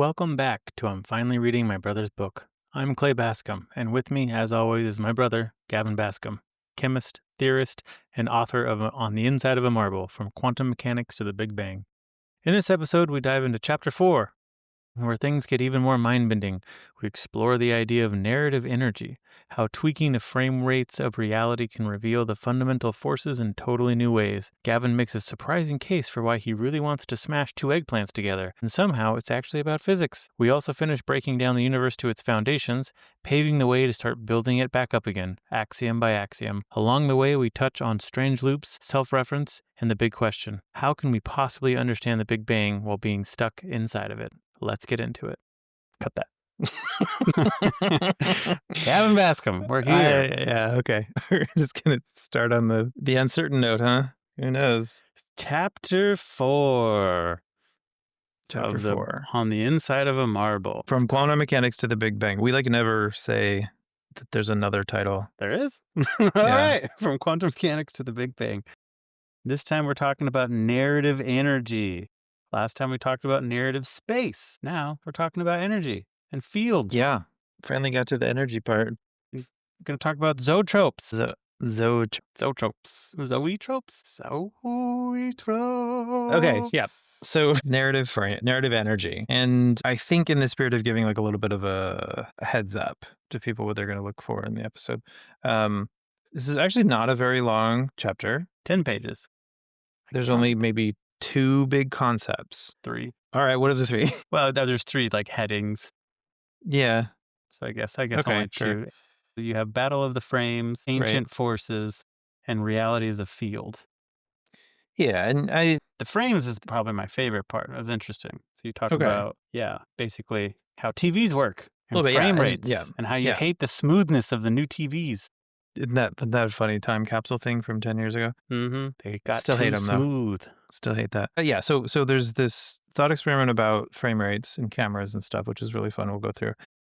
Welcome back to I'm Finally Reading My Brother's Book. I'm Clay Bascom, and with me, as always, is my brother, Gavin Bascom, chemist, theorist, and author of On the Inside of a Marble, From Quantum Mechanics to the Big Bang. In this episode, we dive into Chapter 4, where things get even more mind-bending. We explore the idea of narrative energy, how tweaking the frame rates of reality can reveal the fundamental forces in totally new ways. Gavin makes a surprising case for why he really wants to smash two eggplants together, and somehow it's actually about physics. We also finish breaking down the universe to its foundations, paving the way to start building it back up again, axiom by axiom. Along the way, we touch on strange loops, self-reference, and the big question: how can we possibly understand the Big Bang while being stuck inside of it? Let's get into it. Cut that. Gavin Bascom, we're here. Yeah, okay. We're just going to start on the uncertain note, huh? Who knows? Chapter 4. Chapter 4. On the Inside of a Marble. From quantum mechanics to the Big Bang. We never say that there's another title. There is? All right. From quantum mechanics to the Big Bang. This time we're talking about narrative energy. Last time we talked about narrative space. Now we're talking about energy and fields. Yeah. Finally got to the energy part. We're going to talk about zoetropes. Zoetropes. Zoetropes? Zoetropes. Okay, yeah. So narrative energy. And I think in the spirit of giving like a little bit of a heads up to people what they're going to look for in the episode. This is actually not a very long chapter. 10 pages. There's only maybe 2 big concepts. 3. All right, what are the 3? Well, there's 3 like headings. Yeah. So I guess Okay, only 2. sure. You have Battle of the Frames, Ancient Forces, and Reality is a Field. Yeah, and The frames is probably my favorite part. It was interesting. So you talk about, basically how TVs work and frame rates and how you hate the smoothness of the new TVs. Isn't that a funny time capsule thing from 10 years ago? Mm-hmm. They got Still too hate them, smooth. Still hate that. Yeah, so there's this thought experiment about frame rates and cameras and stuff, which is really fun. We'll go through.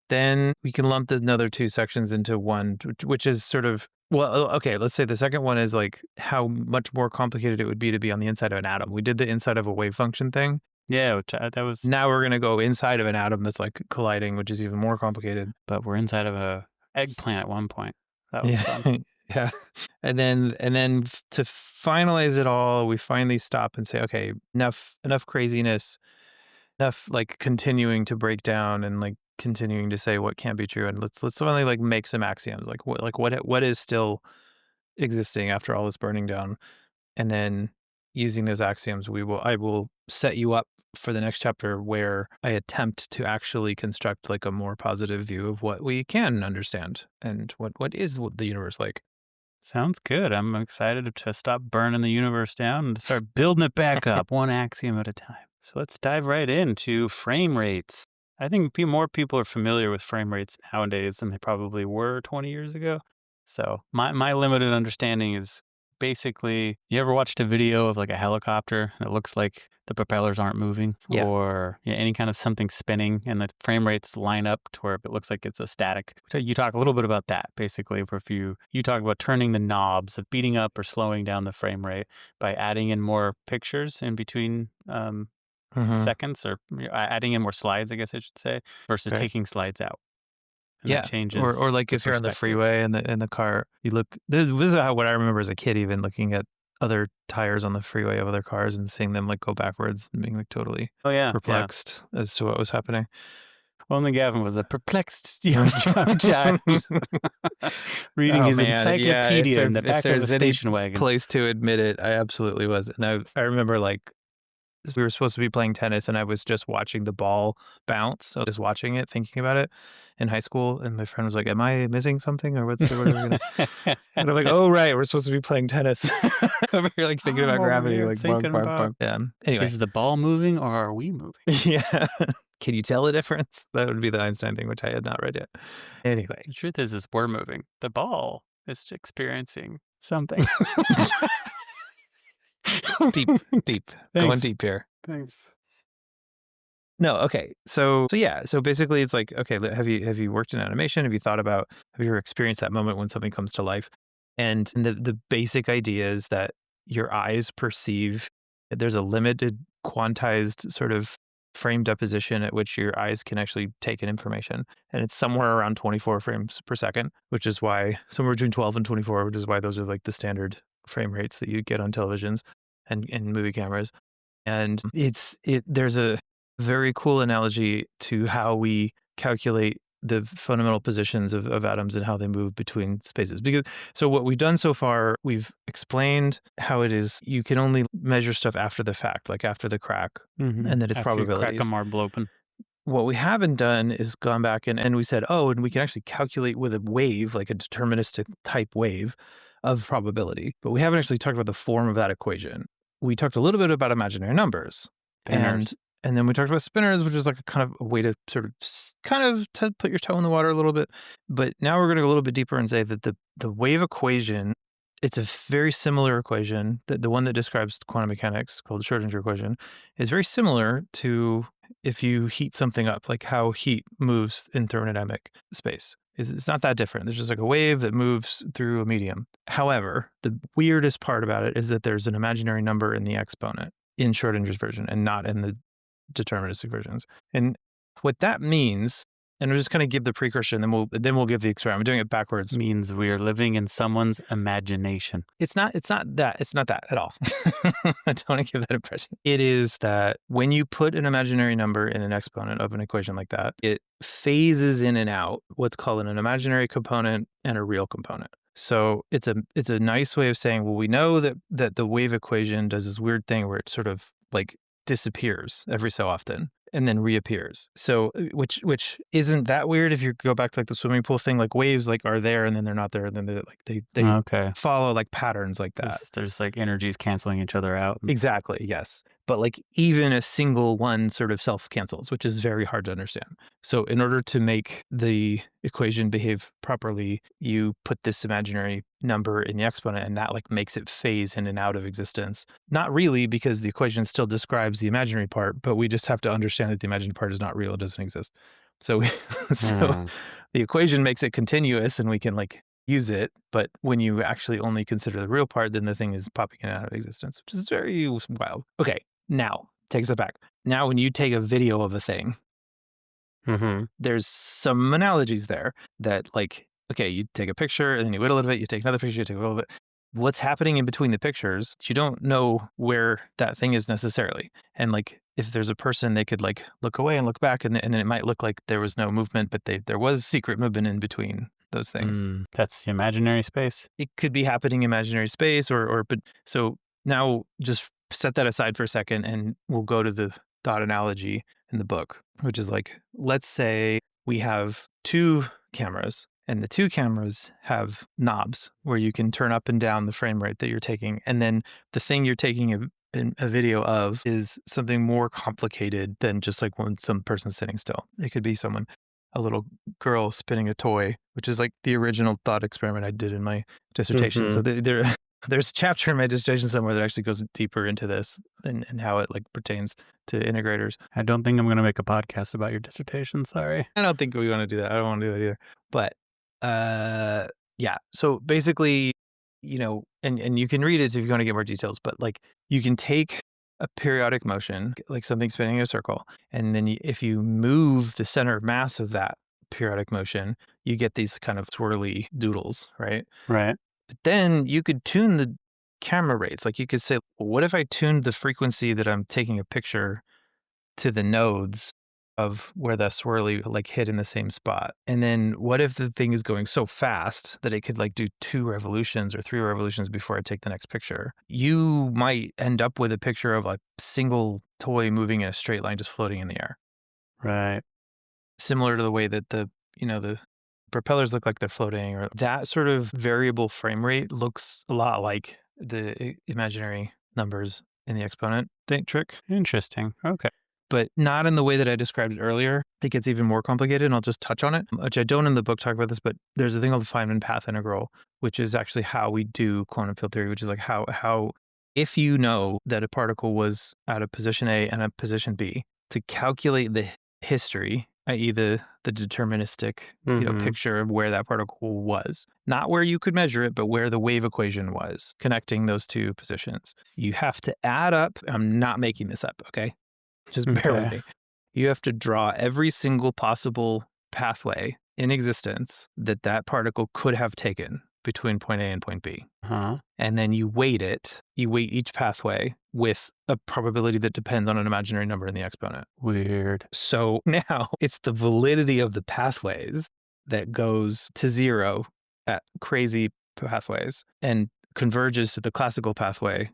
Then we can lump another 2 sections into one, which is sort of, well, okay, let's say the second one is like how much more complicated it would be to be on the inside of an atom. We did the inside of a wave function thing. Yeah, that was... Now we're going to go inside of an atom that's like colliding, which is even more complicated. But we're inside of a eggplant at one point. That was fun. Yeah. And then to finalize it all, we finally stop and say, okay, enough craziness, enough like continuing to break down and like continuing to say what can't be true. And let's finally like make some axioms, like what is still existing after all this burning down. And then using those axioms, I will set you up for the next chapter where I attempt to actually construct like a more positive view of what we can understand and what is the universe like. Sounds good. I'm excited to stop burning the universe down and to start building it back up one axiom at a time. So let's dive right into frame rates. I think more people are familiar with frame rates nowadays than they probably were 20 years ago. So my limited understanding is basically, you ever watched a video of like a helicopter and it looks like the propellers aren't moving, or any kind of something spinning and the frame rates line up to where it looks like it's a static. You talk a little bit about that basically, where if you talk about turning the knobs of beating up or slowing down the frame rate by adding in more pictures in between seconds, or adding in more slides, I guess I should say, versus taking slides out. Yeah, changes. Or like if you're on the freeway and in the car, you look. This is what I remember as a kid, even looking at other tires on the freeway of other cars and seeing them like go backwards and being like totally perplexed as to what was happening. Only Gavin was a perplexed young child reading his encyclopedia in the back of a station wagon. Place to admit it, I absolutely was, and I remember like. We were supposed to be playing tennis and I was just watching the ball bounce. So just watching it, thinking about it in high school. And my friend was like, am I missing something? Or what are we going to... And I'm like, oh, right. We're supposed to be playing tennis. You're like thinking about gravity. Like, yeah. Anyway. Is the ball moving or are we moving? Yeah. Can you tell the difference? That would be the Einstein thing, which I had not read yet. Anyway. The truth is we're moving. The ball is experiencing something. deep. Going deep here. Thanks. No, okay. So basically it's like, okay, have you worked in animation? Have you ever experienced that moment when something comes to life? And the basic idea is that your eyes perceive, there's a limited quantized sort of frame deposition at which your eyes can actually take in information. And it's somewhere around 24 frames per second, which is why somewhere between 12 and 24, which is why those are like the standard frame rates that you get on televisions and movie cameras. And there's a very cool analogy to how we calculate the fundamental positions of atoms and how they move between spaces. So what we've done so far, we've explained how it is you can only measure stuff after the fact, like after the crack, and that it's After you crack a probabilities. marble open. What we haven't done is gone back and we said, oh, and we can actually calculate with a wave, like a deterministic type wave of probability. But we haven't actually talked about the form of that equation. We talked a little bit about imaginary numbers. Spinners. And then we talked about spinners, which is like a kind of a way to sort of to put your toe in the water a little bit. But now we're going to go a little bit deeper and say that the wave equation, it's a very similar equation. The one that describes quantum mechanics, called the Schrodinger equation, is very similar to if you heat something up, like how heat moves in thermodynamic space. It's not that different. There's just like a wave that moves through a medium. However, the weirdest part about it is that there's an imaginary number in the exponent in Schrodinger's version and not in the deterministic versions. And what that means, and we'll just kind of give the precursor, and then we'll give the experiment. I'm doing it backwards. Means we are living in someone's imagination. It's not that at all. I don't want to give that impression. It is that when you put an imaginary number in an exponent of an equation like that, it phases in and out what's called an imaginary component and a real component. So it's a nice way of saying, well, we know that the wave equation does this weird thing where it sort of like disappears every so often and then reappears. So which isn't that weird if you go back to like the swimming pool thing, like waves like are there and then they're not there and then they Okay. follow like patterns like that. There's like energies canceling each other out. Exactly, yes. But like even a single one sort of self-cancels, which is very hard to understand. So in order to make the equation behave properly, you put this imaginary number in the exponent and that like makes it phase in and out of existence. Not really, because the equation still describes the imaginary part, but we just have to understand that the imaginary part is not real, it doesn't exist. So the equation makes it continuous and we can like use it, but when you actually only consider the real part, then the thing is popping in and out of existence, which is very wild. Okay, now, takes it back. Now, when you take a video of a thing, there's some analogies there that like, okay, you take a picture and then you wait a little bit, you take another picture, you take a little bit. What's happening in between the pictures, you don't know where that thing is necessarily. And like, if there's a person, they could like look away and look back and then it might look like there was no movement, but there was secret movement in between those things. That's the imaginary space. It could be happening in imaginary space but so now just set that aside for a second and we'll go to the thought analogy in the book, which is like, let's say we have two cameras and the two cameras have knobs where you can turn up and down the frame rate that you're taking. And then the thing you're taking a video of is something more complicated than just like when some person's sitting still. It could be a little girl spinning a toy, which is like the original thought experiment I did in my dissertation. So there's a chapter in my dissertation somewhere that actually goes deeper into this and how it like pertains to integrators. I don't think I'm going to make a podcast about your dissertation. Sorry. I don't think we want to do that. I don't want to do that either. But yeah. So basically, and you can read it if you want to get more details, but like you can take a periodic motion, like something spinning in a circle, and then if you move the center of mass of that periodic motion, you get these kind of swirly doodles, right? Right. But then you could tune the camera rates. Like you could say, well, what if I tuned the frequency that I'm taking a picture to the nodes of where the swirly like hit in the same spot? And then what if the thing is going so fast that it could like do 2 revolutions or 3 revolutions before I take the next picture? You might end up with a picture of a single toy moving in a straight line, just floating in the air. Right. Similar to the way that the propellers look like they're floating, or that sort of variable frame rate looks a lot like the imaginary numbers in the exponent trick. Interesting. Okay. But not in the way that I described it earlier. It gets even more complicated, and I'll just touch on it, which I don't in the book talk about this, but there's a thing called the Feynman path integral, which is actually how we do quantum field theory, which is like how if you know that a particle was at a position A and a position B, to calculate the history, i.e. the deterministic picture of where that particle was, not where you could measure it, but where the wave equation was connecting those two positions. You have to add up, I'm not making this up, okay? Just bear with me. You have to draw every single possible pathway in existence that that particle could have taken between point A and point B. Huh? And then you weight it. You weight each pathway with a probability that depends on an imaginary number in the exponent. Weird. So now it's the validity of the pathways that goes to zero at crazy pathways and converges to the classical pathway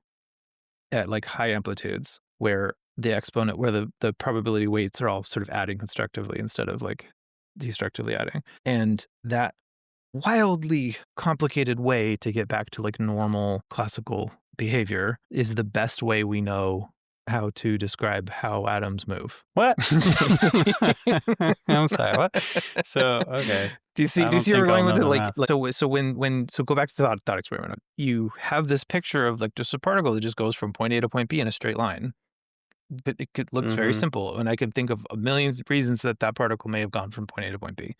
at like high amplitudes where the exponent, where the probability weights are all sort of adding constructively instead of like destructively adding. And that wildly complicated way to get back to like normal classical behavior is the best way we know how to describe how atoms move. What? I'm sorry. What? So okay. Do you see? I Do you don't see where we're think I'll going with know it? the Like, math. so go back to the thought experiment. You have this picture of like just a particle that just goes from point A to point B in a straight line. But looks very Mhm. simple, and I can think of a million reasons that that particle may have gone from point A to point B.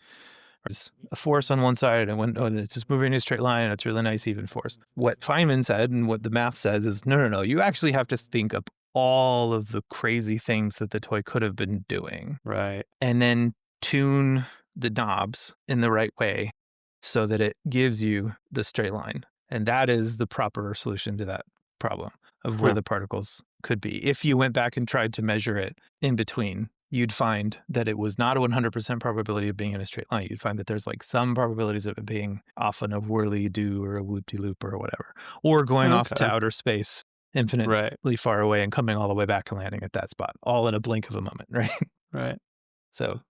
There's a force on one side, and it's just moving in a straight line, and it's really nice even force. What Feynman said and what the math says is, no. You actually have to think up all of the crazy things that the toy could have been doing, Right. and then tune the knobs in the right way so that it gives you the straight line. And that is the proper solution to that problem of where Huh. the particles could be. If you went back and tried to measure it in between, you'd find that it was not a 100% probability of being in a straight line. You'd find that there's like some probabilities of it being off on a whirly-do or a whoop-de-loop or whatever, or going off to Okay. outer space infinitely Right. far away and coming all the way back and landing at that spot, all in a blink of a moment, right? Right. So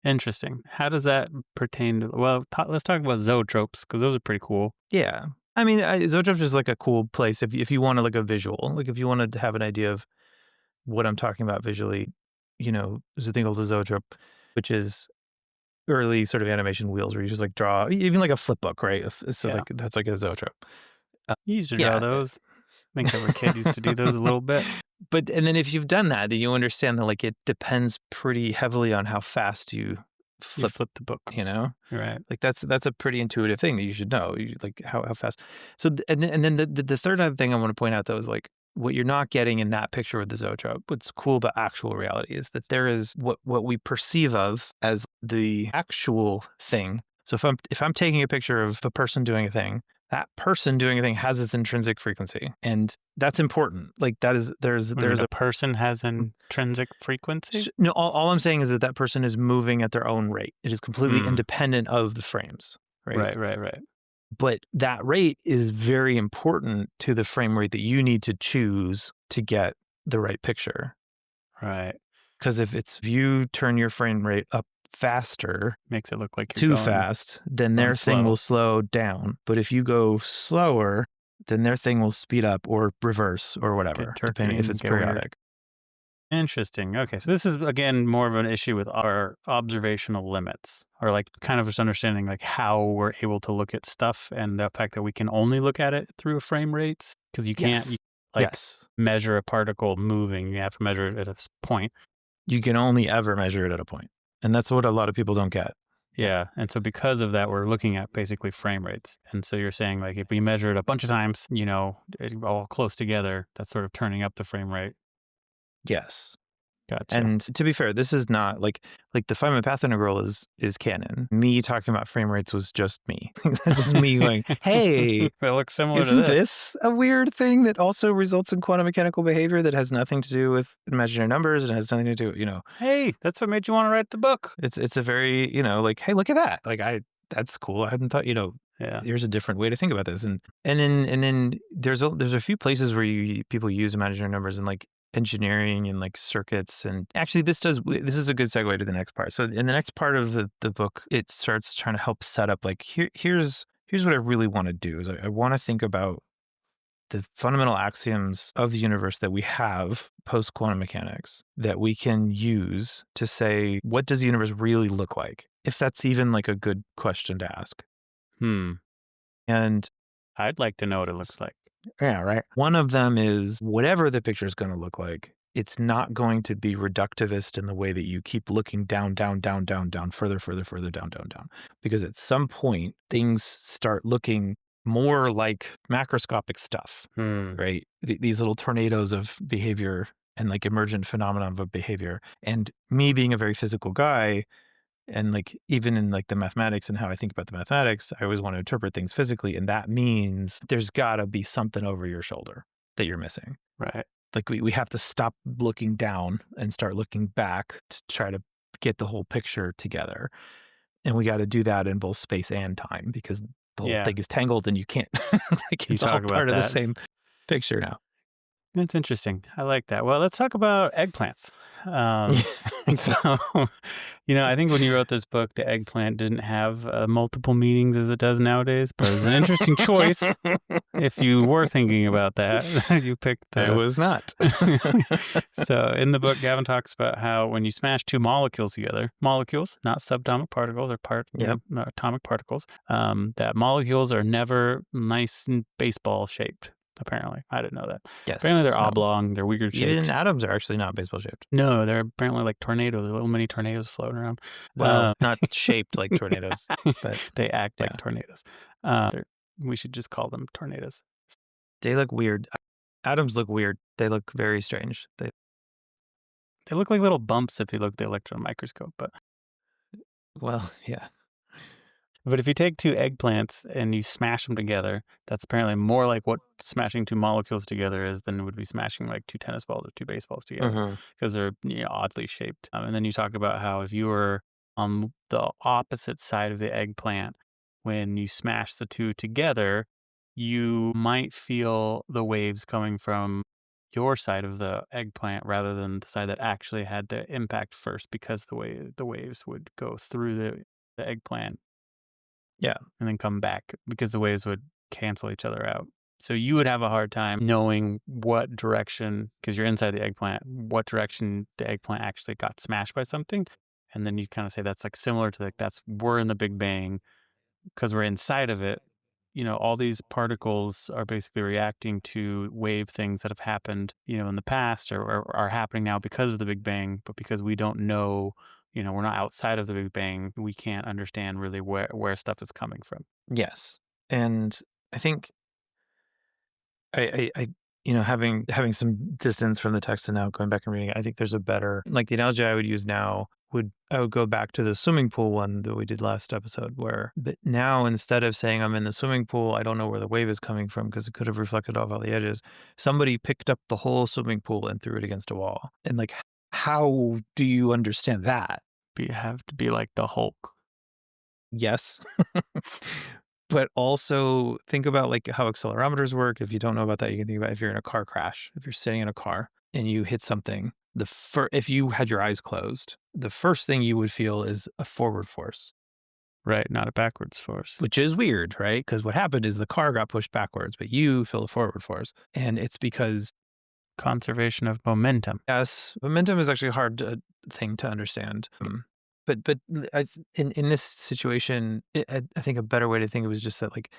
Interesting. How does that pertain to? Well, let's talk about zoetropes because those are pretty cool. yeah, I mean, zoetropes is like a cool place if you want to like a visual, like if you wanted to have an idea of what I'm talking about visually, there's a thing called a zoetrope, which is early sort of animation wheels where you just like draw even like a flip book, right? So Yeah. like that's like a zoetrope. You used to draw Yeah, those. I think every kid used to do those a little bit. but and then if you've done that, then you understand that like it depends pretty heavily on how fast you You flip, flip the book. Right. Like that's a pretty intuitive thing that you should know. Like how fast. So and then the third other thing I want to point out though is like what you're not getting in that picture with the zoetrope. What's cool about actual reality is that there is what we perceive of as the actual thing. So if I'm taking a picture of a person doing a thing, that person doing a thing has its intrinsic frequency, and that's important. Like that is there's A a person has intrinsic frequency. no. All I'm saying is that that person is moving at their own rate. It is completely Mm. independent of the frames, right? Right. But that rate is very important to the frame rate that you need to choose to get the right picture. Right. Because if you turn your frame rate up faster, Makes it look like too you're going fast, then their going thing slow. will slow down. But if you go slower, then their thing will speed up or reverse or whatever, jerky depending if and it's get weird. periodic. Interesting. Okay, so this is again more of an issue with our observational limits, or like kind of just understanding like how we're able to look at stuff and the fact that we can only look at it through frame rates because you can't Yes. like Yes. measure a particle moving. You have to measure it at a point. You can only ever measure it at a point. And that's what a lot of people don't get. Yeah, and so because of that, we're looking at basically frame rates. And so you're saying like if we measure it a bunch of times, all close together, that's sort of turning up the frame rate. Yes. Gotcha. And to be fair, this is not like the Feynman path integral is canon. Me talking about frame rates was just me. That's just me going, hey, It looks similar to isn't this. this a weird thing that also results in quantum mechanical behavior that has nothing to do with imaginary numbers and has nothing to do, Hey, that's what made you want to write the book. it's a very, like, hey, look at that. Like that's cool. I hadn't thought, Yeah. here's a different way to think about this. And then there's a few places where people use imaginary numbers and like engineering and like circuits. And actually this is a good segue to the next part. So in the next part of the book, it starts trying to help set up like here's what I really want to do is I want to think about the fundamental axioms of the universe that we have post quantum mechanics that we can use to say, what does the universe really look like? If that's even like a good question to ask. And I'd like to know what it looks like. yeah, right. One of them is whatever the picture is going to look like, it's not going to be reductivist in the way that you keep looking down, further, down. Because at some point, things start looking more like macroscopic stuff, right? These little tornadoes of behavior and like emergent phenomenon of a behavior. And me being a very physical guy, and like even in like the mathematics and how I think about the mathematics, I always want to interpret things physically. And that means there's got to be something over your shoulder that you're missing. Right. Like we have to stop looking down and start looking back to try to get the whole picture together. And we got to do that in both space and time because the whole Yeah. thing is tangled and you can't, like, You it's all talk about part of the that. same picture now. That's interesting. I like that. Well, let's talk about eggplants. Um, so, I think when you wrote this book, the eggplant didn't have multiple meanings as it does nowadays, but it was an interesting choice. If you were thinking about that, you picked I the. was not. So, in the book, Gavin talks about how when you smash two molecules together, molecules, not subatomic particles or Yep. not atomic particles, that molecules are never nice and baseball shaped. Apparently, I didn't know that. Apparently, Yes. they're No. oblong. They're weird Even shaped. atoms are actually not baseball shaped. No, they're apparently like tornadoes, little mini tornadoes floating around. Well, not shaped like tornadoes, but They act like yeah, tornadoes. We should just call them tornadoes. they look weird. Atoms look weird. They look very strange. They look like little bumps if you look at the electron microscope. Well, yeah. But if you take two eggplants and you smash them together, that's apparently more like what smashing two molecules together is than would be smashing like two tennis balls or two baseballs together Hmm. because they're oddly shaped. And then you talk about how if you were on the opposite side of the eggplant, when you smash the two together, you might feel the waves coming from your side of the eggplant rather than the side that actually had the impact first because the waves would go through the eggplant Yeah. and then come back because the waves would cancel each other out. So you would have a hard time knowing what direction, because you're inside the eggplant, what direction the eggplant actually got smashed by something. And then you kind of say that's like similar to we're in the Big Bang because we're inside of it. All these particles are basically reacting to wave things that have happened, in the past or are happening now because of the Big Bang. But because we don't know, we're not outside of the Big Bang, we can't understand really where stuff is coming from. Yes. And I think I having some distance from the text and now going back and reading it, I think there's a better, like, the analogy I would use now I would go back to the swimming pool one that we did last episode but now instead of saying I'm in the swimming pool, I don't know where the wave is coming from because it could have reflected off all the edges. Somebody picked up the whole swimming pool and threw it against a wall. And like, how do you understand that? But you have to be like the Hulk. Yes. But also think about like how accelerometers work. If you don't know about that, you can think about if you're in a car crash, if you're sitting in a car and you hit something, if you had your eyes closed, the first thing you would feel is a forward force, Right, not a backwards force. which is weird, right? Because what happened is the car got pushed backwards, but you feel a forward force. And it's because, Conservation of momentum. yes, momentum is actually a hard thing to understand. But in this situation, I think a better way to think of it is just that like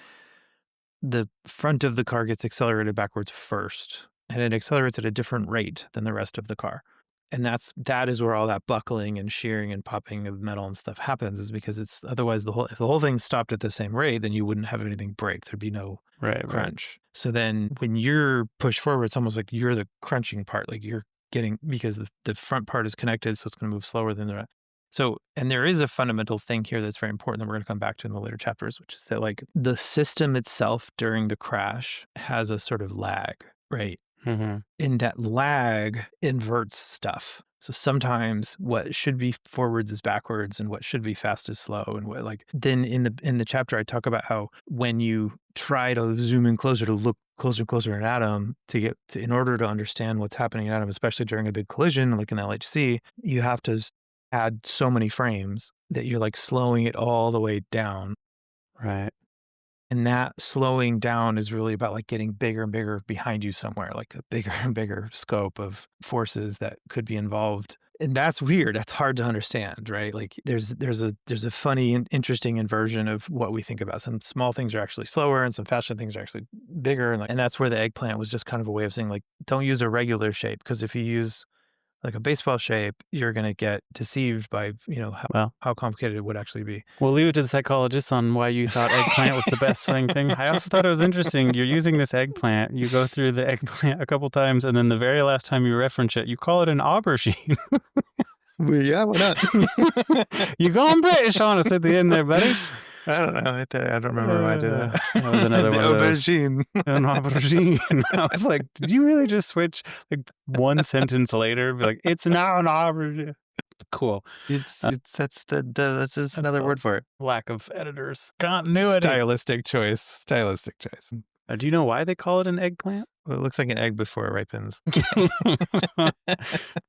the front of the car gets accelerated backwards first, and it accelerates at a different rate than the rest of the car. And that is where all that buckling and shearing and popping of metal and stuff happens, is because it's otherwise if the whole thing stopped at the same rate, then you wouldn't have anything break. There'd be no Right. crunch. So then when you're pushed forward, it's almost like you're the crunching part, like you're getting, because the front part is connected, so it's going to move slower than the rest. So, and there is a fundamental thing here that's very important that we're going to come back to in the later chapters, which is that like the system itself during the crash has a sort of lag, right? Mm-hmm. And that lag inverts stuff. So sometimes what should be forwards is backwards, and what should be fast is slow. And what, like, then in the chapter I talk about how when you try to zoom in closer to look closer and closer at an atom in order to understand what's happening in an atom, especially during a big collision like an LHC, you have to add so many frames that you're like slowing it all the way down. Right. And that slowing down is really about like getting bigger and bigger behind you somewhere, like a bigger and bigger scope of forces that could be involved. And that's weird. That's hard to understand, right? Like there's a funny and interesting inversion of what we think about. Some small things are actually slower and some faster things are actually bigger. And that's where the eggplant was just kind of a way of saying like, don't use a regular shape, because if you use like a baseball shape, you're going to get deceived by, Well, how complicated it would actually be. we'll leave it to the psychologists on why you thought eggplant was the best swing thing. I also thought it was interesting. You're using this eggplant. You go through the eggplant a couple times, and then the very last time you reference it, you call it an aubergine. Well, yeah, why not? You're going British on us at the end there, buddy. I don't know. I don't remember why I did that. That was another The one of those. aubergine. An aubergine. I was like, did you really just switch like one sentence later? Be like, it's now an aubergine. Cool. That's just another the word for it. Lack of editors. Continuity. Stylistic choice. Stylistic choice. Do you know why they call it an eggplant? Well, it looks like an egg before it ripens.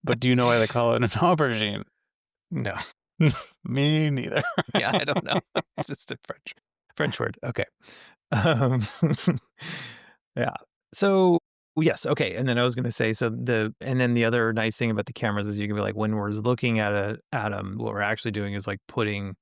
But do you know why they call it an aubergine? No. Me neither. Yeah, I don't know. It's just a French word. Okay. Um, yeah. So yes. Okay. And then I was going to say, and then the other nice thing about the cameras is you can be like, when we're looking at a atom, what we're actually doing is like putting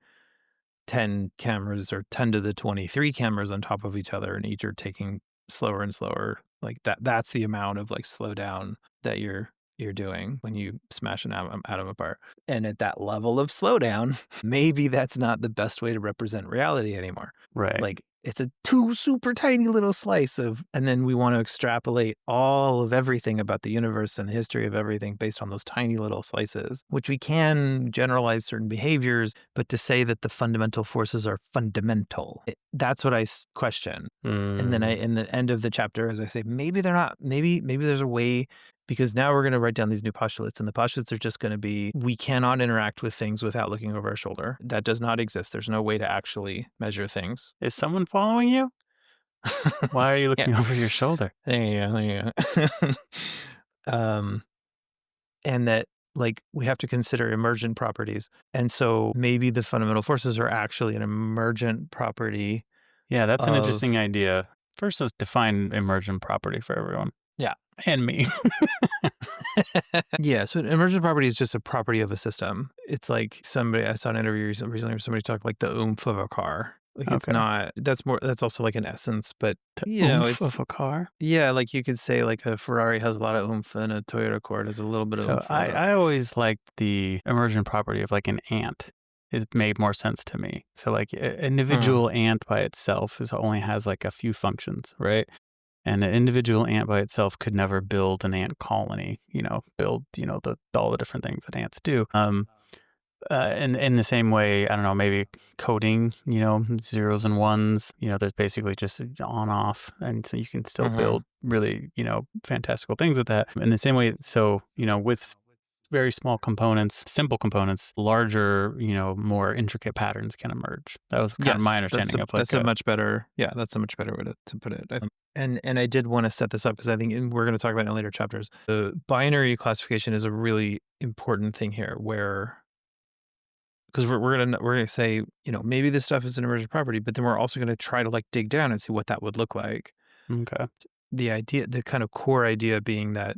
10 cameras or 10 to the 23 cameras on top of each other, and each are taking slower and slower. Like that's the amount of like slowdown that you're doing when you smash an atom apart. And at that level of slowdown, maybe that's not the best way to represent reality anymore. Right. Like it's a too super tiny little slice of, and then we want to extrapolate all of everything about the universe and the history of everything based on those tiny little slices, which we can generalize certain behaviors, but to say that the fundamental forces are fundamental, that's what I question. And then in the end of the chapter, as I say, maybe they're not, maybe there's a way, because now we're going to write down these new postulates, and the postulates are just going to be, we cannot interact with things without looking over our shoulder. That does not exist. There's no way to actually measure things. Is someone following you? Why are you looking Yeah. over your shoulder? There you go. And that, like, we have to consider emergent properties. And so maybe the fundamental forces are actually an emergent property. Yeah, that's an interesting idea. First, let's define emergent property for everyone. Yeah. And me. Yeah. So an emergent property is just a property of a system. It's like I saw an interview recently where somebody talked like the oomph of a car. Like it's not, that's also like an essence, but the oomph of a car. Yeah. Like you could say like a Ferrari has a lot of oomph and a Toyota Accord has a little bit of oomph. I always liked the emergent property of like an ant. It made more sense to me. So like an individual ant by itself only has like a few functions, right? And an individual ant by itself could never build an ant colony, build, all the different things that ants do. In the same way, I don't know, maybe coding, zeros and ones, there's basically just on off. And so you can still build really, fantastical things with that. In the same way, so, with very small components, simple components, larger, more intricate patterns can emerge. That was kind of my understanding of like that's a much better way to put it. And I did want to set this up because I think we're going to talk about it in later chapters. The binary classification is a really important thing here, because we're gonna say, maybe this stuff is an emergent property, but then we're also going to try to like dig down and see what that would look like. Okay. The kind of core idea being that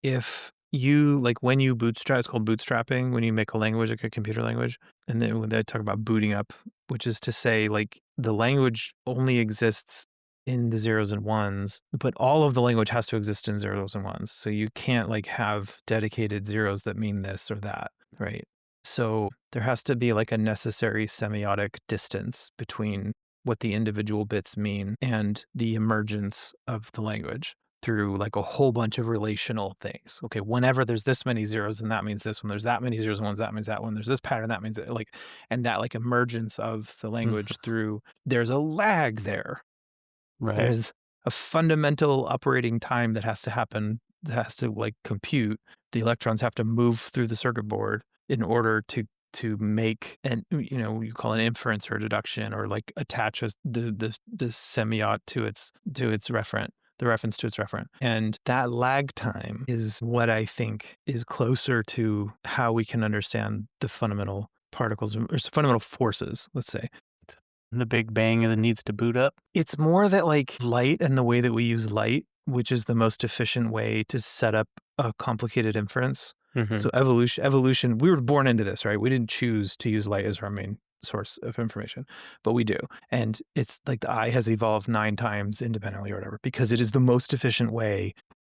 if you, like when you bootstrap, it's called bootstrapping, when you make a language, like a computer language. And then when they talk about booting up, which is to say like the language only exists in the zeros and ones, but all of the language has to exist in zeros and ones. So you can't like have dedicated zeros that mean this or that, right? So there has to be like a necessary semiotic distance between what the individual bits mean and the emergence of the language through like a whole bunch of relational things. Okay, whenever there's this many zeros, then that means this. When there's that many zeros and ones, that means that. When there's this pattern, that means like, and that like emergence of the language through, there's a lag there. Right. There's a fundamental operating time that has to happen, that has to like compute. The electrons have to move through the circuit board in order to make an, you call an inference or a deduction, or like attach the semiot to its referent. The reference to its referent. And that lag time is what I think is closer to how we can understand the fundamental particles or fundamental forces, let's say. The Big Bang that needs to boot up. It's more that like light and the way that we use light, which is the most efficient way to set up a complicated inference. So evolution, we were born into this, right? We didn't choose to use light as our main source of information, but we do. And it's like the eye has evolved 9 times independently or whatever, because it is the most efficient way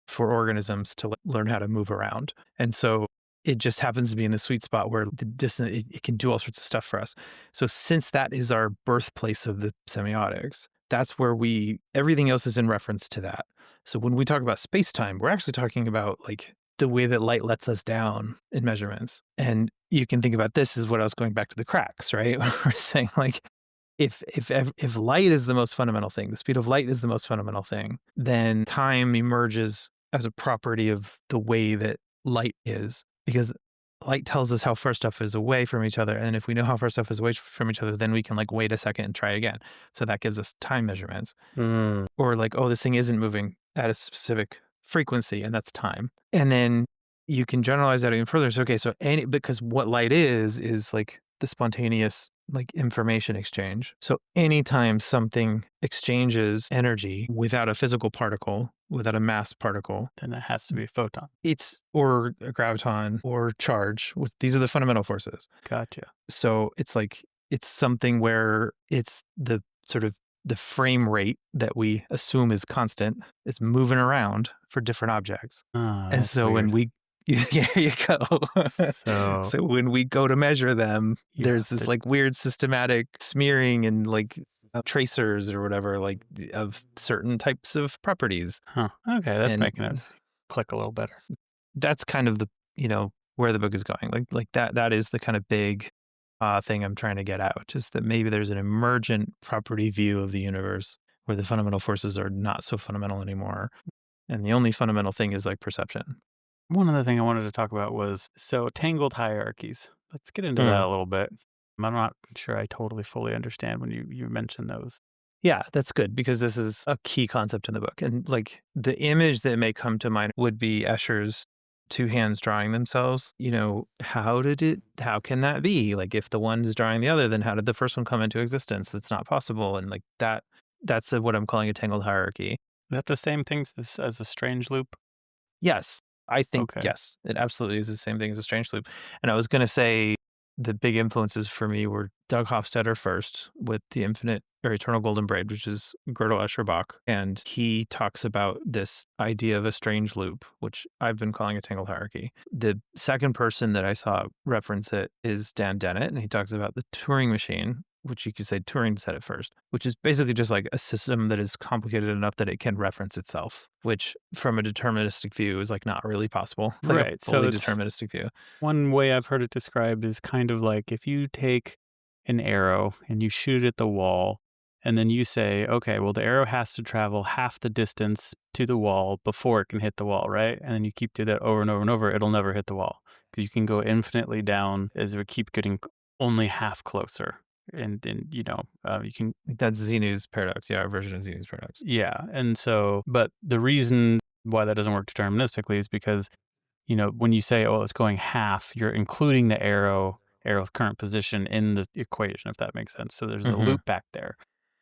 for organisms to learn how to move around. And so it just happens to be in the sweet spot where the distance, it can do all sorts of stuff for us. So since that is our birthplace of the semiotics, that's where everything else is in reference to that. So when we talk about space time, we're actually talking about like the way that light lets us down in measurements. And you can think about this as what I was going back to the cracks, right? We're saying like, if light is the most fundamental thing, the speed of light is the most fundamental thing, then time emerges as a property of the way that light is, because light tells us how far stuff is away from each other. And if we know how far stuff is away from each other, then we can like wait a second and try again. So that gives us time measurements. Mm. Or like, oh, this thing isn't moving at a specific frequency, and that's time. And then you can generalize that even further. So, okay, so because what light is like the spontaneous like information exchange. So anytime something exchanges energy without a physical particle, without a mass particle, Then that has to be a photon. it's or a graviton or charge. These are the fundamental forces. Gotcha. So it's like it's something where it's the sort of the frame rate that we assume is constant is moving around for different objects. Ah, And that's so when weird. we there you go. So So when we go to measure them, you there's have this to like weird systematic smearing and like tracers or whatever, like of certain types of properties. huh. Okay, that's And making it click a little better. that's kind of the, where the book is going. Like that is the kind of big thing I'm trying to get at, which is that maybe there's an emergent property view of the universe where the fundamental forces are not so fundamental anymore. And the only fundamental thing is like perception. One other thing I wanted to talk about was so tangled hierarchies. Let's get into that Mm. a little bit. I'm not sure I totally fully understand when you mentioned those. Yeah, that's good because this is a key concept in the book. And like the image that may come to mind would be Escher's two hands drawing themselves. How can that be? Like if the one is drawing the other, then how did the first one come into existence? That's not possible. And like that's what I'm calling a tangled hierarchy. Is that the same things as a strange loop? Yes, I think Okay. yes, it absolutely is the same thing as a strange loop. And I was going to say the big influences for me were Doug Hofstadter first with the Infinite or Eternal Golden Braid, which is Gödel Escher Bach, and he talks about this idea of a strange loop, which I've been calling a tangled hierarchy. The second person that I saw reference it is Dan Dennett, and he talks about the Turing machine, which you could say Turing said it first, which is basically just like a system that is complicated enough that it can reference itself, which from a deterministic view is like not really possible, like a Right. So fully it's deterministic view. one way I've heard it described is kind of like if you take an arrow and you shoot it at the wall, and then you say, okay, well, the arrow has to travel half the distance to the wall before it can hit the wall, right? And then you keep doing that over and over and over, it'll never hit the wall because you can go infinitely down as we keep getting only half closer. And then, you can, Like that's Xenu's paradox, yeah, our version of Xenu's paradox. yeah. And so, but the reason why that doesn't work deterministically is because when you say, "Oh, it's going half," you're including the arrow's current position in the equation, if that makes sense. So there's a Mhm. loop back there,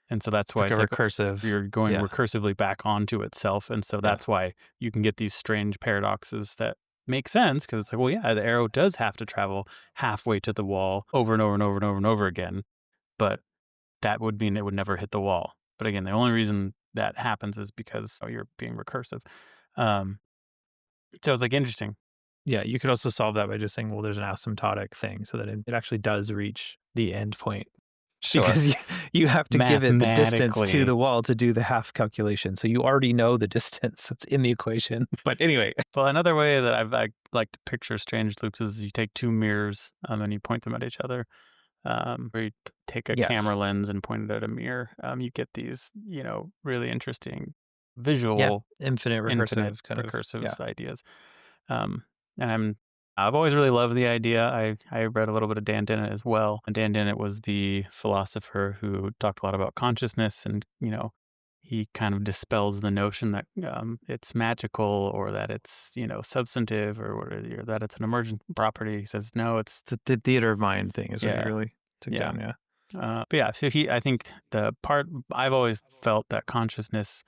and so that's why Like a it's like recursive, you're going yeah, recursively back onto itself, and so yeah. that's why you can get these strange paradoxes that make sense because it's like, well, yeah, the arrow does have to travel halfway to the wall over and over and over and over and over again, but that would mean it would never hit the wall. But again, the only reason that happens is because you're being recursive. Um, so it's like interesting. Yeah, you could also solve that by just saying, well, there's an asymptotic thing so that it actually does reach the end point. Sure. Because you have to give it the distance to Mathematically. the wall to do the half calculation. So you already know the distance. It's in the equation. But anyway, Well, another way that I like to picture strange loops is you take two mirrors and you point them at each other. Or you take a camera yes. lens and point it at a mirror. You get these, really interesting Yeah. visual, Infinite infinite recursive kind of. Yeah. recursive ideas. Um, and I've always really loved the idea. I read a little bit of Dan Dennett as well. And Dan Dennett was the philosopher who talked a lot about consciousness, and he kind of dispels the notion that it's magical or that it's substantive or that it's an emergent property. He says no, it's The theater of mind thing is what he yeah, really took yeah. down. Yeah. But yeah, so I think the part I've always felt that consciousness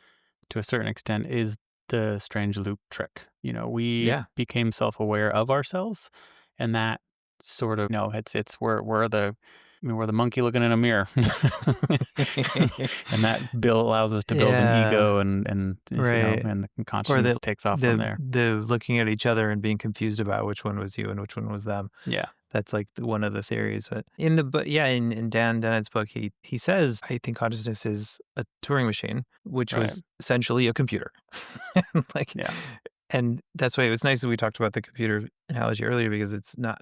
to a certain extent is the strange loop trick. We Yeah. became self-aware of ourselves, and that sort of it's we're the I mean, we're the monkey looking in a mirror. And that allows us to build an Yeah, ego and, right. and the Or consciousness takes off from there. the looking at each other and being confused about which one was you and which one was them. Yeah. That's like one of the theories. But in the book, yeah, in Dan Dennett's book, he says, I think consciousness is a Turing machine, which Right. was essentially a computer. Like, Yeah. and that's why it was nice that we talked about the computer analogy earlier, because it's not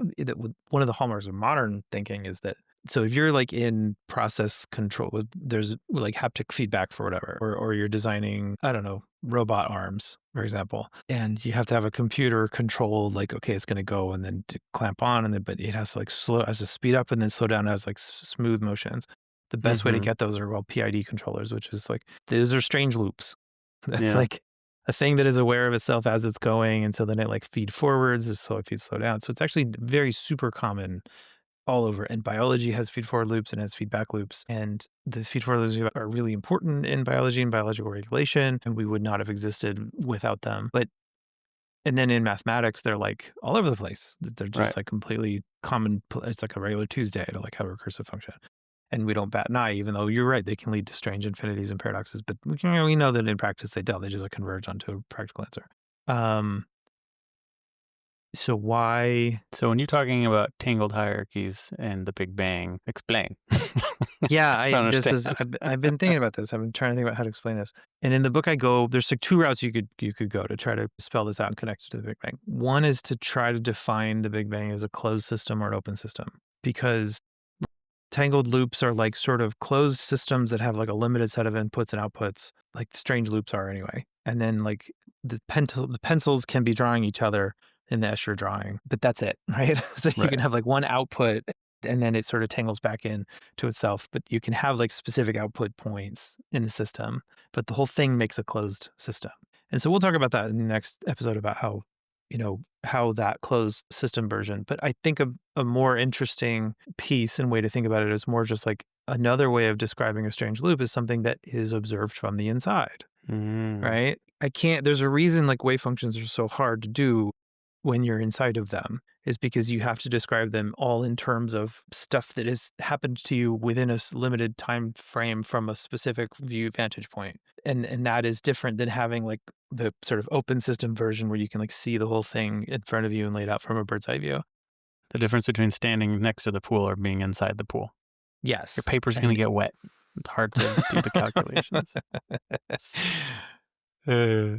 one of the hallmarks of modern thinking is that. So if you're like in process control, there's like haptic feedback for whatever, or you're designing, I don't know, robot arms, for example, and you have to have a computer control, like, okay, it's going to go and then to clamp on, and then, but it has to like has to speed up and then slow down as like smooth motions. The best way to Mhm. get those are called PID controllers, which is like, those are strange loops. That's Yeah. like a thing that is aware of itself as it's going. And so then it like feed forwards, so it feeds slow down. So it's actually very super common all over. And biology has feed forward loops and has feedback loops. And the feed forward loops are really important in biology and biological regulation. And we would not have existed without them. But, and then in mathematics, they're like all over the place. They're Right. just like completely common. It's like a regular Tuesday to like have a recursive function. And we don't bat an eye, even though you're right, they can lead to strange infinities and paradoxes. But we know that in practice they don't. They just like converge onto a practical answer. Um, so why? So when you're talking about tangled hierarchies and the Big Bang, explain. Yeah, I don't understand. I've been thinking about this. I've been trying to think about how to explain this. And in the book I go, there's like two routes you could go to try to spell this out and connect it to the Big Bang. One is to try to define the Big Bang as a closed system or an open system, because tangled loops are like sort of closed systems that have like a limited set of inputs and outputs, like strange loops are anyway. And then like the pencils can be drawing each other in the Escher drawing, but that's it, right? So you can Right. have like one output and then it sort of tangles back in to itself, but you can have like specific output points in the system, but the whole thing makes a closed system. And so we'll talk about that in the next episode about how, how that closed system version. But I think a more interesting piece and way to think about it is more just like another way of describing a strange loop is something that is observed from the inside, Mm. right? There's a reason like wave functions are so hard to do when you're inside of them, is because you have to describe them all in terms of stuff that has happened to you within a limited time frame from a specific vantage point. And that is different than having like the sort of open system version where you can like see the whole thing in front of you and laid out from a bird's eye view. The difference between standing next to the pool or being inside the pool. Your Yes. paper's gonna And get wet. It's hard to do the calculations. Uh,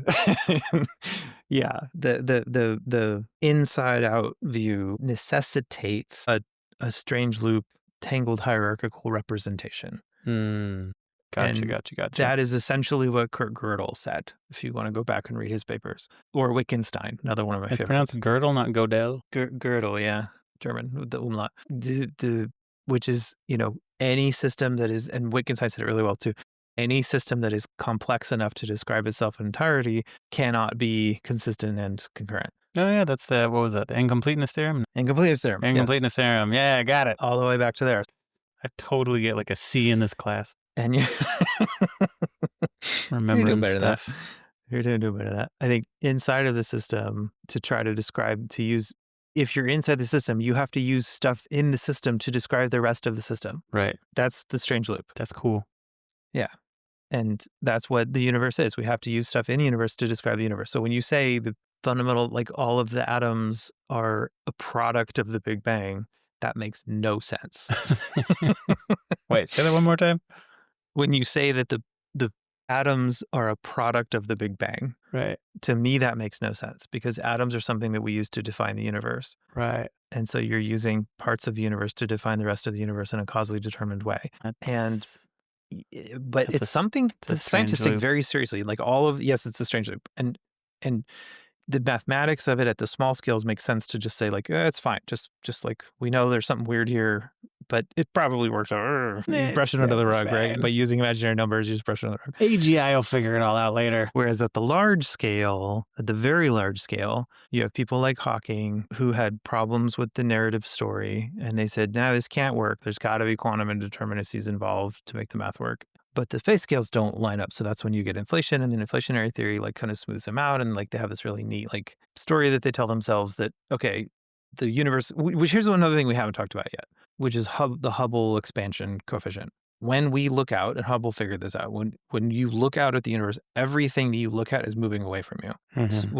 yeah, the inside out view necessitates a strange loop, tangled hierarchical representation. Mm. Gotcha, And gotcha, gotcha. that is essentially what Kurt Gödel said, if you want to go back and read his papers. Or Wittgenstein, another one of my It's favorites. pronounced girdle, not Godel. Gödel, yeah, German with the umlaut. Which is, any system that is, and Wittgenstein said it really well too, any system that is complex enough to describe itself in entirety cannot be consistent and concurrent. Oh, yeah, that's what was that? The incompleteness theorem? And completeness theorem, yes, Incompleteness theorem. Yeah, I got it. all the way back to there. I totally get like a C in this class. And you you're doing Remembering better than that. stuff. You're doing better than that. I think inside of the system, to try to describe, to use, if you're inside the system, you have to use stuff in the system to describe the rest of the system. Right. That's the strange loop. That's cool. Yeah. And that's what the universe is. We have to use stuff in the universe to describe the universe. So when you say the fundamental, like all of the atoms are a product of the Big Bang, that makes no sense. Wait, say that one more time. When you say that the atoms are a product of the Big Bang, Right. to me that makes no sense, because atoms are something that we use to define the universe. Right. And so you're using parts of the universe to define the rest of the universe in a causally determined way. And but That's it's something it's a that scientists strange take loop. very seriously. Like yes, it's a strange loop. And the mathematics of it at the small scales makes sense to just say like, it's fine. Just like, we know there's something weird here, but it probably works out. You brush it under the rug, right? By using imaginary numbers, you just brush it under the rug. AGI will figure it all out later. Whereas at the large scale, at the very large scale, you have people like Hawking who had problems with the narrative story. And they said, no, this can't work. There's got to be quantum indeterminacies involved to make the math work. But the phase scales don't line up. So that's when you get inflation, and then inflationary theory like kind of smooths them out. And like they have this really neat like story that they tell themselves that, okay, the universe, which here's another thing we haven't talked about yet. the Hubble expansion coefficient. When we look out, and Hubble figured this out, when you look out at the universe, everything that you look at is moving away from you. Mhm.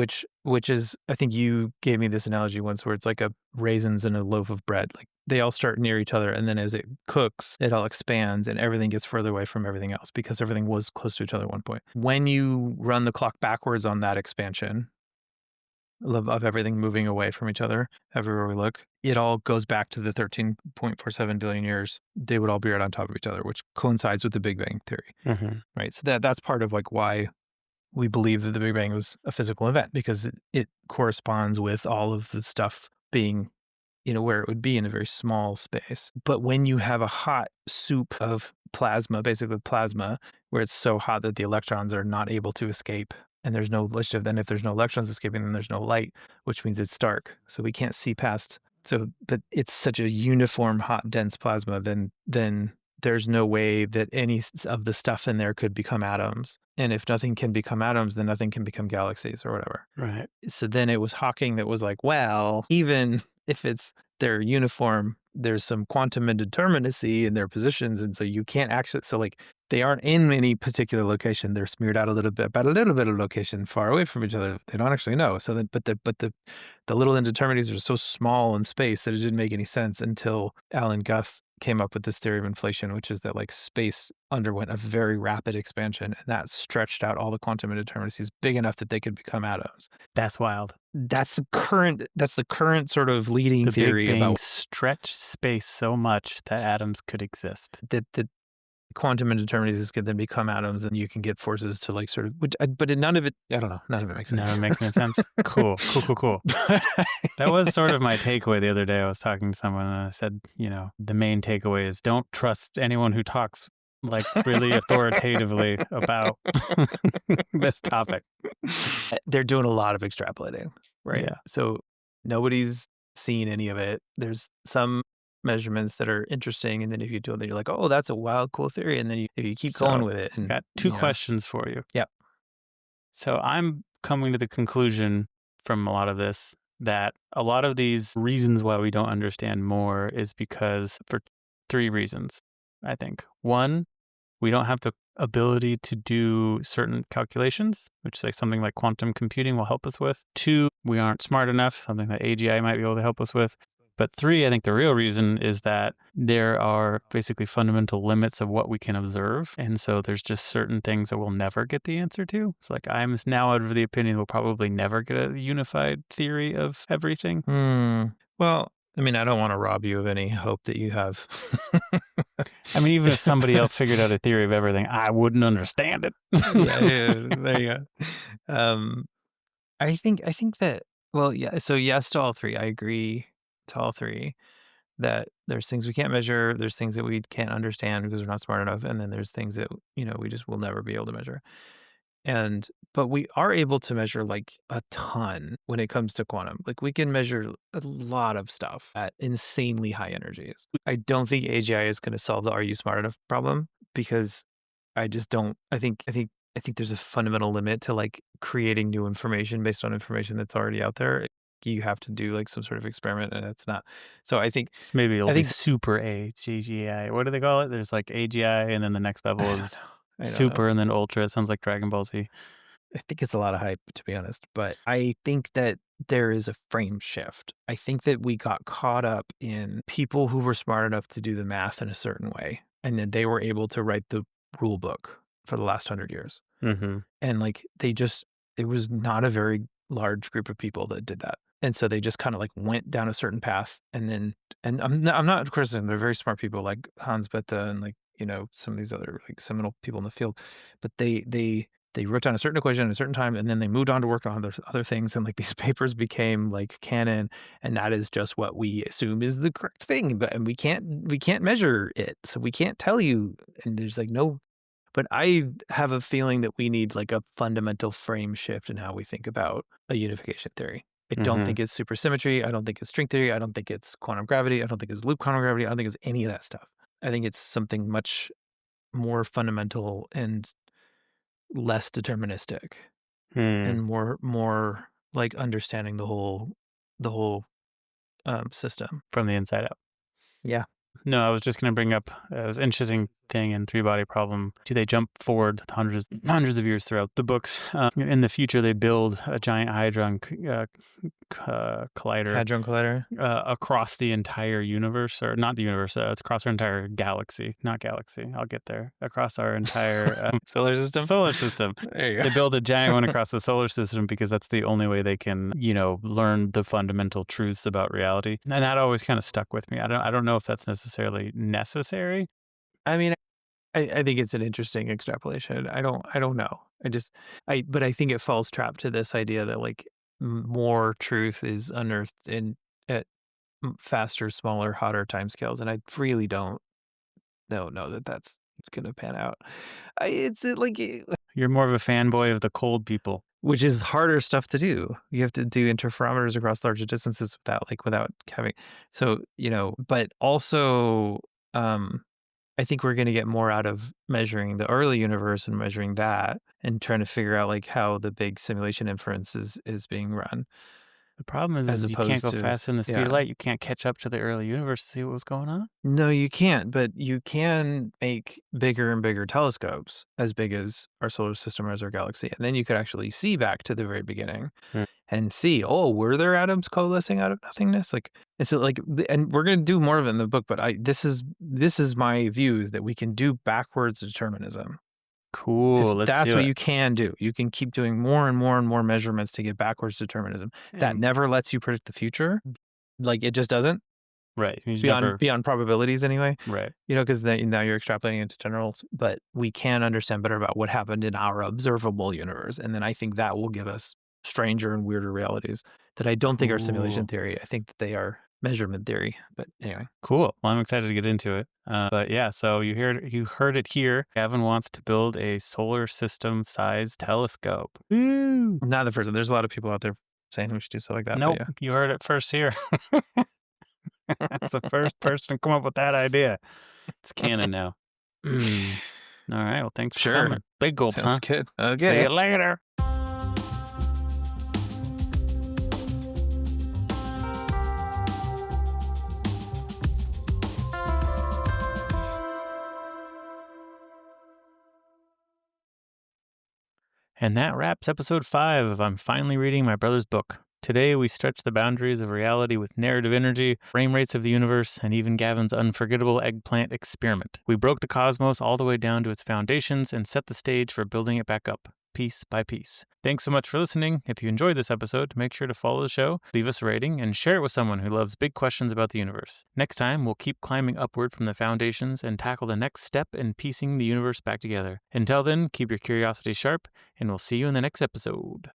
Which is, I think you gave me this analogy once where it's like a raisins in a loaf of bread. Like they all start near each other, and then as it cooks, it all expands and everything gets further away from everything else because everything was close to each other at one point. When you run the clock backwards on that expansion, of everything moving away from each other everywhere we look, it all goes back to the 13.47 billion years. They would all be right on top of each other, which coincides with the Big Bang theory, Mhm. right? So that's part of like why we believe that the Big Bang was a physical event, because it corresponds with all of the stuff being, where it would be in a very small space. But when you have a hot soup of plasma, basically plasma, where it's so hot that the electrons are not able to escape, and there's no, then if there's no electrons escaping, then there's no light, which means it's dark. So we can't see past. So, but it's such a uniform, hot, dense plasma, then there's no way that any of the stuff in there could become atoms. And if nothing can become atoms, then nothing can become galaxies or whatever. Right. So then it was Hawking that was like, well, even if they're uniform, there's some quantum indeterminacy in their positions. And so you can't actually, so like they aren't in any particular location. They're smeared out a little bit, about a little bit of location far away from each other. They don't actually know. So then, but the little indeterminacies are so small in space that it didn't make any sense until Alan Guth came up with this theory of inflation, which is that like space underwent a very rapid expansion, and that stretched out all the quantum indeterminacies big enough that they could become atoms. That's wild. That's the current sort of leading The Big theory Bang about stretched space so much that atoms could exist. that quantum indeterminacies could then become atoms, and you can get forces to like sort of, but none of it, I don't know, none of it makes None of sense. it makes any sense. Cool. Cool, cool, cool. That was sort of my takeaway the other day. I was talking to someone and I said, the main takeaway is don't trust anyone who talks like really authoritatively about this topic. They're doing a lot of extrapolating, right? Yeah. So nobody's seen any of it. There's some measurements that are interesting, and then if you do it, then you're like, oh, that's a wild, cool theory. And then if you keep going So with it, and got two questions for you. yeah. So I'm coming to the conclusion from a lot of this that a lot of these reasons why we don't understand more is because for three reasons, I think. One, we don't have the ability to do certain calculations, which like something like quantum computing will help us with. Two, we aren't smart enough, something that AGI might be able to help us with. But three, I think the real reason is that there are basically fundamental limits of what we can observe. And so there's just certain things that we'll never get the answer to. So like I'm now out of the opinion we'll probably never get a unified theory of everything. Well, I mean, I don't want to rob you of any hope that you have. I mean, even if somebody else figured out a theory of everything, I wouldn't understand it. Yeah, there you go. I think that, well, yeah. So yes to all three. I agree to all three, that there's things we can't measure, there's things that we can't understand because we're not smart enough, and then there's things that we just will never be able to measure. But we are able to measure like a ton when it comes to quantum. Like we can measure a lot of stuff at insanely high energies. I don't think AGI is going to solve the "Are you smart enough?" problem, because I just don't. I think there's a fundamental limit to like creating new information based on information that's already out there. You have to do like some sort of experiment, and it's not. So So maybe it'll I be think super AGI. What do they call it? There's like AGI, and then the next level I don't is know. I don't know. super, and then ultra. It sounds like Dragon Ball Z. I think it's a lot of hype, to be honest, but I think that there is a frame shift. I think that we got caught up in people who were smart enough to do the math in a certain way, and then they were able to write the rule book for the last 100 years. Mm-hmm. And like it was not a very large group of people that did that. And so they just kind of like went down a certain path, and I'm not criticizing, they're very smart people like Hans Bethe and like, some of these other like seminal people in the field, but they wrote down a certain equation at a certain time, and then they moved on to work on other things, and like these papers became like canon, and that is just what we assume is the correct thing. But and we can't measure it, so we can't tell you. And there's like no. But I have a feeling that we need like a fundamental frame shift in how we think about a unification theory. I don't Mm-hmm. think it's supersymmetry. I don't think it's string theory. I don't think it's quantum gravity. I don't think it's loop quantum gravity. I don't think it's any of that stuff. I think it's something much more fundamental and less deterministic, Hmm. and more like understanding the whole system. From the inside out. Yeah. No, I was just going to bring up it was an interesting thing in Three Body Problem. Do they jump forward hundreds of years throughout the books? In the future, they build a giant hadron collider Hadron Collider, across the entire universe, or not the universe. It's across our entire galaxy, not galaxy. I'll get there. Across our entire solar system. solar system. There you They go. build a giant one across the solar system because that's the only way they can, learn the fundamental truths about reality. And that always kind of stuck with me. I don't know if that's necessarily necessary. I mean, I think it's an interesting extrapolation. I don't know. But I think it falls trap to this idea that like more truth is unearthed in at faster, smaller, hotter timescales, and I really don't know that that's gonna pan out. You're more of a fanboy of the cold people. Which is harder stuff to do. You have to do interferometers across larger distances without having. So but also, I think we're gonna get more out of measuring the early universe and measuring that and trying to figure out, like, how the big simulation inference is being run The problem is, as is you can't opposed go to faster than the speed of yeah. light. You can't catch up to the early universe to see what was going on. No, you can't, but you can make bigger and bigger telescopes as big as our solar system or as our galaxy, and then you could actually see back to the very beginning Hmm. and see, oh, were there atoms coalescing out of nothingness? Like, and so like, and we're going to do more of it in the book, but this is my view is that we can do backwards determinism. If Cool. Let's that's do what it. you can do, you can keep doing more and more and more measurements to get backwards determinism. That And never lets you predict the future. Like it just doesn't right. You beyond never. beyond probabilities anyway. Right. Because now you're extrapolating into generals, but we can understand better about what happened in our observable universe. And then I think that will give us stranger and weirder realities that I don't think are simulation Cool. theory. I think that they are measurement theory. But anyway, Cool. Well, I'm excited to get into it. But yeah, so you heard it here. Gavin wants to build a solar system sized telescope. Woo! not the first one. There's a lot of people out there saying we should do stuff like that. But Nope. You heard it first here. That's the first person to come up with that idea. It's canon now. yeah. All right. Well, thanks for Sure. coming. Big gulps, Sounds huh? good. See Okay. you later. And that wraps episode 5 of I'm Finally Reading My Brother's Book. Today, we stretch the boundaries of reality with narrative energy, frame rates of the universe, and even Gavin's unforgettable eggplant experiment. We broke the cosmos all the way down to its foundations and set the stage for building it back up, piece by piece. Thanks so much for listening. If you enjoyed this episode, make sure to follow the show, leave us a rating, and share it with someone who loves big questions about the universe. Next time, we'll keep climbing upward from the foundations and tackle the next step in piecing the universe back together. Until then, keep your curiosity sharp, and we'll see you in the next episode.